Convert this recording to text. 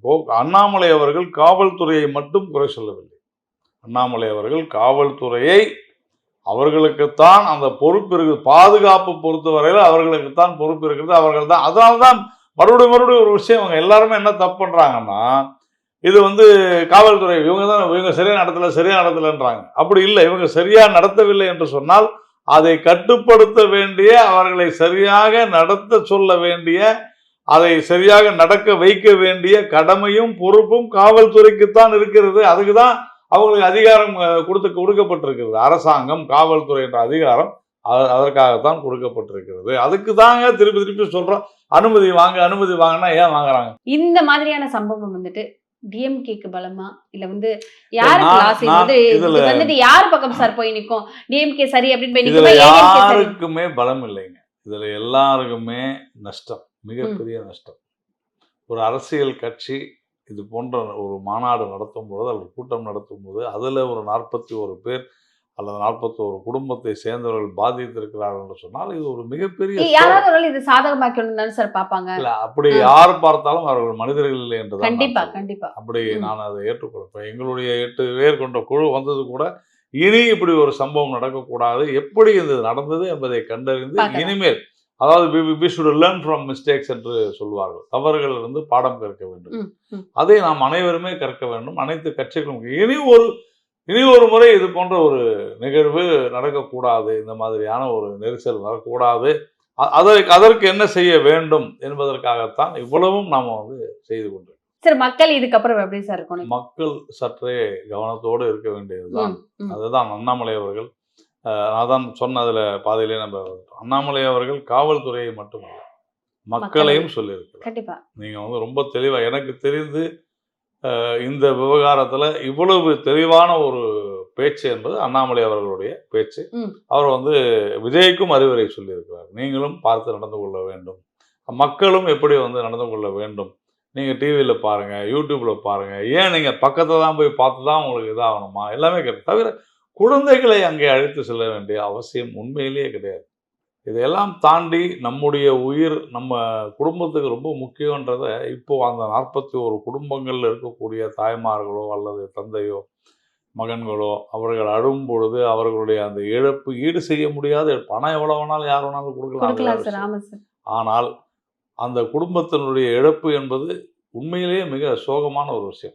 இப்போ அண்ணாமலை அவர்கள் காவல்துறையை மட்டும் குறை சொல்லவில்லை. அண்ணாமலை அவர்கள் காவல்துறையை அவர்களுக்குத்தான் அந்த பொறுப்பு இருக்குது. பாதுகாப்பு பொறுத்தவரையில் அவர்களுக்குத்தான் பொறுப்பு இருக்கிறது. அவர்கள் தான். அதனால்தான் மறுபடியும் ஒரு விஷயம் அவங்க எல்லாருமே என்ன தப்பு பண்றாங்கன்னா, இது காவல்துறை இவங்க சரியா நடத்தலன்றாங்க. அப்படி இல்லை. இவங்க சரியா நடத்தவில்லை என்று சொன்னால் அதை கட்டுப்படுத்த வேண்டிய, அவர்களை சரியாக நடத்த சொல்ல வேண்டிய, அதை சரியாக நடக்க வைக்க வேண்டிய கடமையும் பொறுப்பும் காவல்துறைக்குத்தான் இருக்கிறது. அதுக்குதான் அவங்களுக்கு அதிகாரம் கொடுக்கப்பட்டிருக்கிறது. அரசாங்கம், காவல்துறை என்ற அதிகாரம் அதற்காகத்தான் கொடுக்கப்பட்டிருக்கிறது. அதுக்கு தாங்க திருப்பி சொல்றோம், அனுமதி வாங்கினா ஏன் வாங்குறாங்க? இந்த மாதிரியான சம்பவம் டிஎம்கேக்கு பலமா இல்ல யாருக்கு யார் பக்கம் சார் போய் நிற்கும்? டிஎம்கே சரி அப்படின்னு போய் நிற்கும். யாருக்குமே பலம் இல்லைங்க. இதுல எல்லாருக்குமே நஷ்டம், மிகப்பெரிய நஷ்டம். ஒரு அரசியல் கட்சி இது போன்ற ஒரு மாநாடு நடத்தும் பொழுது அல்லது கூட்டம் நடத்தும் போது அதுல ஒரு 41 பேர் அல்லது 41 குடும்பத்தை சேர்ந்தவர்கள் பாதித்திருக்கிறார்கள் என்று சொன்னால் இது ஒரு மிகப்பெரிய இது சாதகமாக்கணும் சார் பார்ப்பாங்க. இல்ல, அப்படி யார் பார்த்தாலும் அவர்கள் மனிதர்கள் இல்லை என்றுதான். கண்டிப்பா அப்படி நான் அதை ஏற்றுக்கொள்றேன். எங்களுடைய 8 பேர் கொண்ட குழு வந்தது கூட இனி இப்படி ஒரு சம்பவம் நடக்கக்கூடாது, எப்படி இது நடந்தது என்பதை கண்டறிந்து இனிமேல், அதாவது we should learn from mistakes என்று சொல்வார்கள். தவறுகளிலிருந்து பாடம் கற்க வேண்டும். அதை நாம் அனைவருமே கற்க வேண்டும். அனைத்து கட்சிகளும் இனி ஒரு முறை இது போன்ற ஒரு நிகழ்வு நடக்கக்கூடாது, இந்த மாதிரியான ஒரு நெரிசல் வரக்கூடாது, அதற்கு என்ன செய்ய வேண்டும் என்பதற்காகத்தான் இவ்வளவும் நாம செய்து கொண்டிருக்கோம். சரி, மக்கள் இதுக்கப்புறம் எப்படி சார் இருக்கணும்? மக்கள் சற்றே கவனத்தோடு இருக்க வேண்டியதுதான். அதுதான் அண்ணாமலை அவர்கள், நான் தான் சொன்னதுல பாதையிலே நம்ம அண்ணாமலை அவர்கள் காவல்துறையை மட்டுமல்ல மக்களையும் சொல்லியிருக்கிறார். நீங்க ரொம்ப தெளிவா, எனக்கு தெரிந்து இந்த விவகாரத்துல இவ்வளவு தெளிவான ஒரு பேச்சு என்பது அண்ணாமலை அவர்களுடைய பேச்சு. அவர் விஜய்க்கும் அறிவுரை சொல்லியிருக்கிறார். நீங்களும் பார்த்து நடந்து கொள்ள வேண்டும், மக்களும் எப்படி நடந்து கொள்ள வேண்டும். நீங்க டிவியில பாருங்க, யூடியூப்ல பாருங்க, ஏன் நீங்க பக்கத்துல தான் போய் பார்த்து தான் உங்களுக்கு இதாகணுமா? எல்லாமே தவிர குழந்தைகளை அங்கே அழைத்து செல்ல வேண்டிய அவசியம் உண்மையிலேயே கிடையாது. இதையெல்லாம் தாண்டி நம்முடைய உயிர், நம்ம குடும்பத்துக்கு ரொம்ப முக்கியன்றதை இப்போ அந்த 41 குடும்பங்கள்ல இருக்கக்கூடிய தாய்மார்களோ அல்லது தந்தையோ மகன்களோ அவர்கள் அழும் பொழுது அவர்களுடைய அந்த இழப்பு ஈடு செய்ய முடியாத, பணம் எவ்வளவு வேணாலும் யார் வேணாலும் கொடுக்கலாம். ஆனால் அந்த குடும்பத்தினுடைய இழப்பு என்பது உண்மையிலேயே மிக சோகமான ஒரு விஷயம்.